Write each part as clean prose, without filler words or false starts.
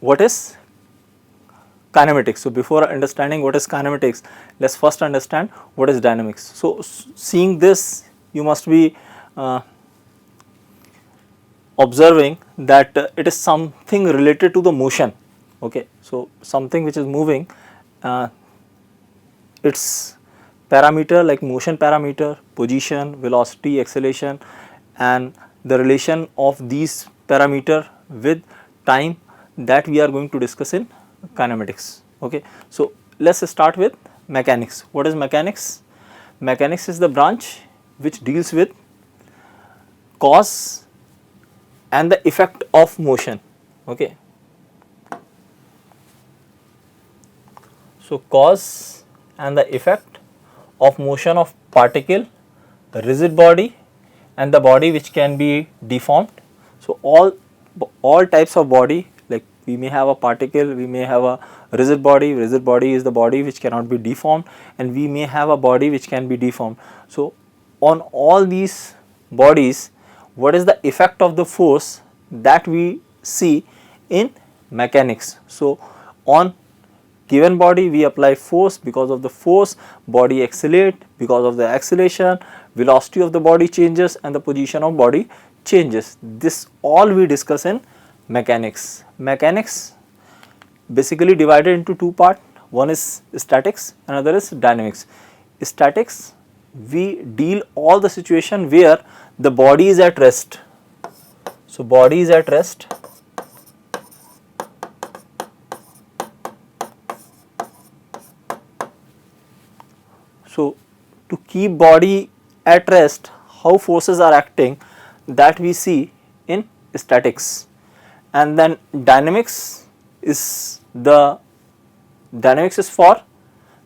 what is kinematics. So before understanding what is kinematics, let's first understand what is dynamics. So seeing this, you must be observing that it is something related to the motion. Okay, so something which is moving, its parameter like motion parameter, position, velocity, acceleration, and the relation of these parameter with time, that we are going to discuss in kinematics. Okay, so let's start with mechanics. What is mechanics? Mechanics is the branch which deals with cause and the effect of motion. Okay, so cause and the effect of motion of particle, rigid body, and the body which can be deformed. So all types of body, like we may have a particle, we may have a rigid body. Rigid body is the body which cannot be deformed, and we may have a body which can be deformed. So on all these bodies, what is the effect of the force, that we see in mechanics. So on given body we apply force, because of the force body accelerate, because of the acceleration velocity of the body changes and the position of body changes. This all we discuss in mechanics. Mechanics basically divided into two parts. One is statics, another is dynamics. Statics, we deal all the situation where the body is at rest. So body is at rest. So to keep body at rest, how forces are acting, that we see in statics. And then dynamics is for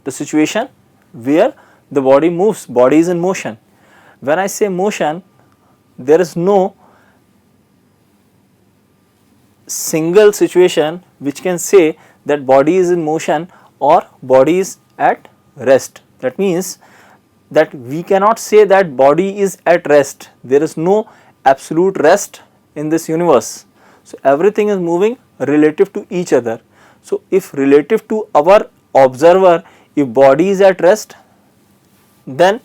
the situation where the body moves, body is in motion. When I say motion, there is no single situation which can say that body is in motion or body is at rest. That means that we cannot say that body is at rest. There is no absolute rest in this universe. So everything is moving relative to each other. So if relative to our observer, if body is at rest, then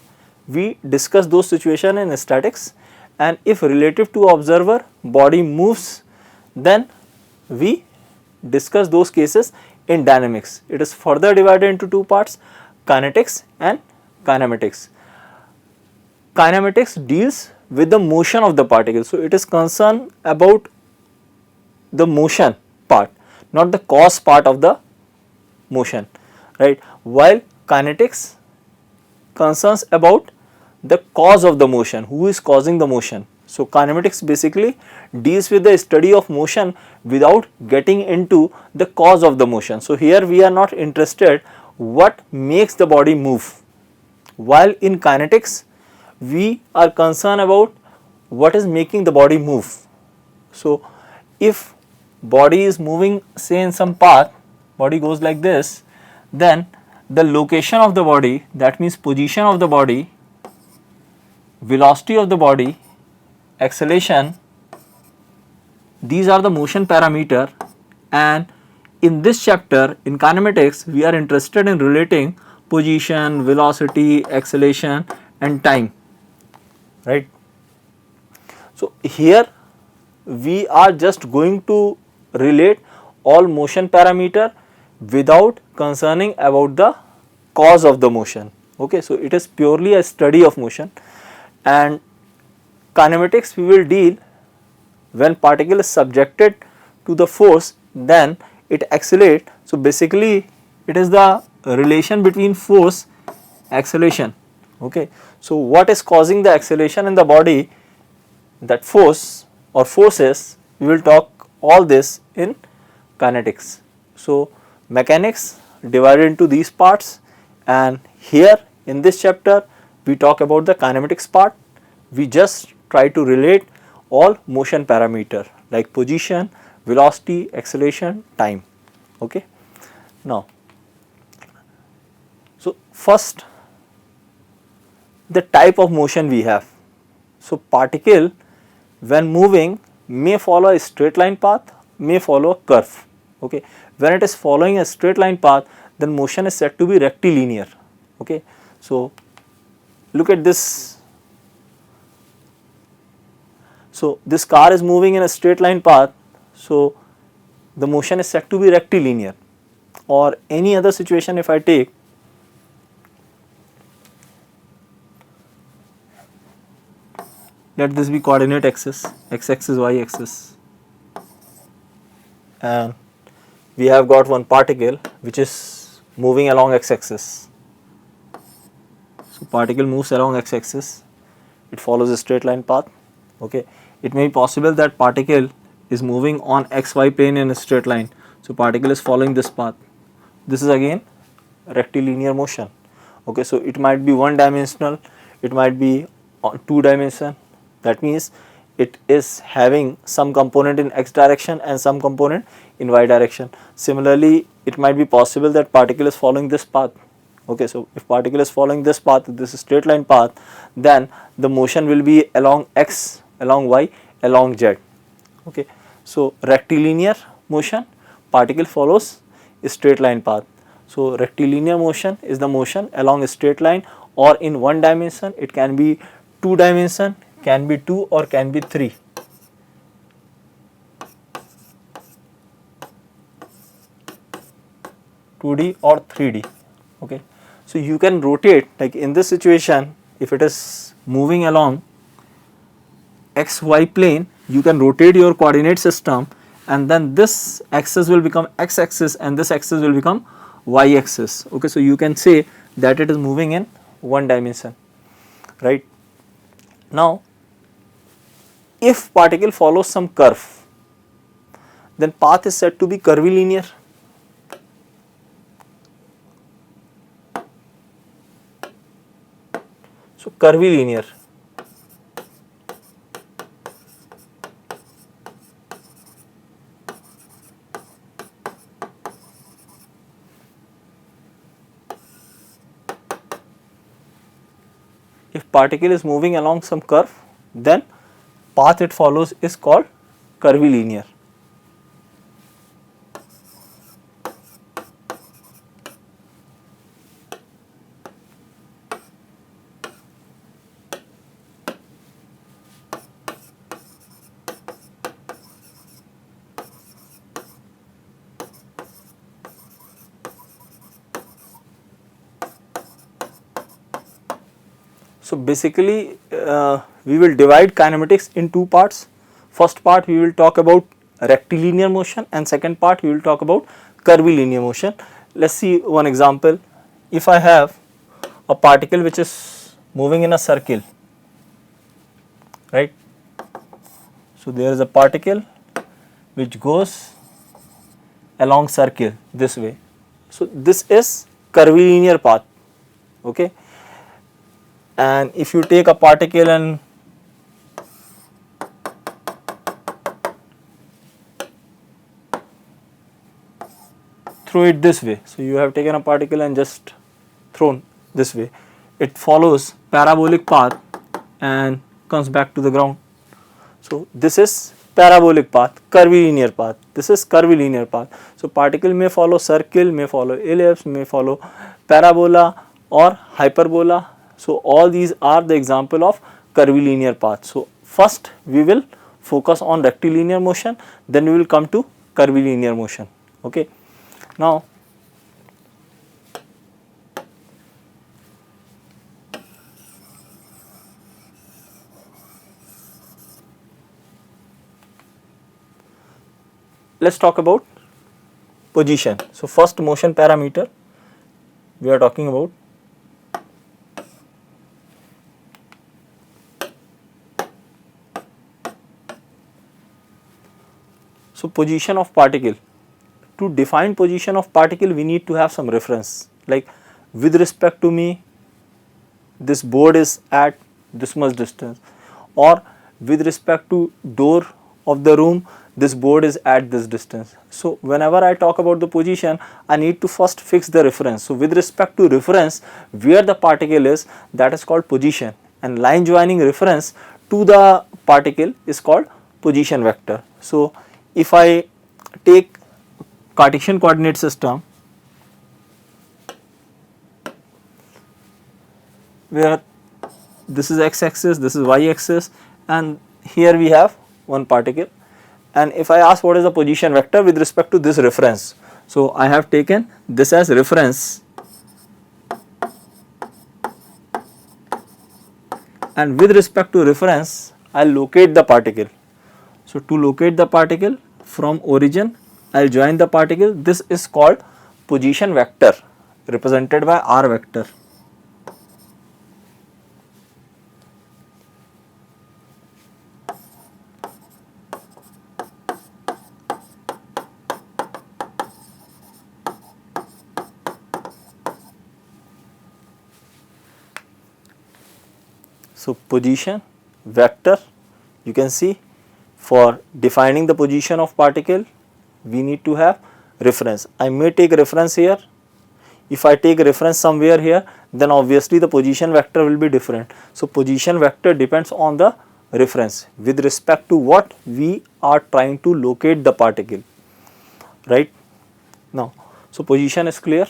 we discuss those situations in statics, and if relative to observer body moves, then we discuss those cases in dynamics. It is further divided into two parts, kinetics and kinematics. Kinematics deals with the motion of the particle. So it is concerned about the motion part, not the cause part of the motion, right? While kinetics concerns about the cause of the motion, who is causing the motion. So kinematics basically deals with the study of motion without getting into the cause of the motion. So here we are not interested what makes the body move, while in kinetics we are concerned about what is making the body move. So if body is moving, say in some path, body goes like this, then the location of the body, that means position of the body, velocity of the body, acceleration, these are the motion parameter. And in this chapter in kinematics we are interested in relating position, velocity, acceleration and time, right. So here we are just going to relate all motion parameter without concerning about the cause of the motion. Okay, so it is purely a study of motion. And kinematics we will deal when particle is subjected to the force, then it accelerates. So basically it is the relation between force, acceleration. Okay, so what is causing the acceleration in the body, that force or forces, we will talk all this in kinetics. So mechanics divided into these parts, and here in this chapter we talk about the kinematics part. We just try to relate all motion parameter like position, velocity, acceleration, time. Okay. Now, so first the type of motion we have. So particle when moving may follow a straight line path, may follow a curve. Okay, when it is following a straight line path, then motion is said to be rectilinear. Okay, so look at this. So this car is moving in a straight line path, so the motion is said to be rectilinear. Or any other situation, if I take, let this be coordinate axis, x axis, y axis, and we have got one particle which is moving along x axis. So particle moves along x axis, it follows a straight line path. Okay, it may be possible that particle is moving on xy plane in a straight line, so particle is following this path. This is again rectilinear motion. Okay, so it might be one dimensional, it might be two dimension. That means it is having some component in x direction and some component in y direction. Similarly, it might be possible that particle is following this path. Okay, so if particle is following this path, this is straight line path, then the motion will be along x, along y, along z. Okay, so rectilinear motion, particle follows a straight line path. So rectilinear motion is the motion along a straight line or in one dimension. It can be two dimension, can be two or can be three. (2D) or 3D. Okay, so you can rotate, like in this situation, if it is moving along xy plane, you can rotate your coordinate system, and then this axis will become x axis and this axis will become y axis. Okay, so you can say that it is moving in one dimension, right? Now, if particle follows some curve, then path is said to be curvilinear. So curvilinear. If particle is moving along some curve, then path it follows is called curvilinear. So basically we will divide kinematics in two parts. First part we will talk about rectilinear motion and second part we will talk about curvilinear motion. Let us see one example. If I have a particle which is moving in a circle, right. So there is a particle which goes along circle this way. So this is curvilinear path. Okay. And if you take a particle and throw it this way, so you have taken a particle and just thrown this way, it follows parabolic path and comes back to the ground. So this is parabolic path, curvilinear path, this is curvilinear path. So particle may follow circle, may follow ellipse, may follow parabola or hyperbola. So all these are the example of curvilinear path. So first we will focus on rectilinear motion, then we will come to curvilinear motion. Okay. Now let us talk about position. So first motion parameter we are talking about. So position of particle. To define position of particle, we need to have some reference, like with respect to me this board is at this much distance, or with respect to door of the room this board is at this distance. So whenever I talk about the position, I need to first fix the reference. So with respect to reference where the particle is, that is called position, and line joining reference to the particle is called position vector. So if I take Cartesian coordinate system where this is x axis, this is y axis, and here we have one particle. And if I ask what is the position vector with respect to this reference, so I have taken this as reference, and with respect to reference I will locate the particle. So to locate the particle from origin I will join the particle. This is called position vector represented by r vector. So position vector, you can see, for defining the position of particle we need to have reference. I may take reference here. If I take reference somewhere here, then obviously the position vector will be different. So position vector depends on the reference with respect to what we are trying to locate the particle, right? Now, so position is clear.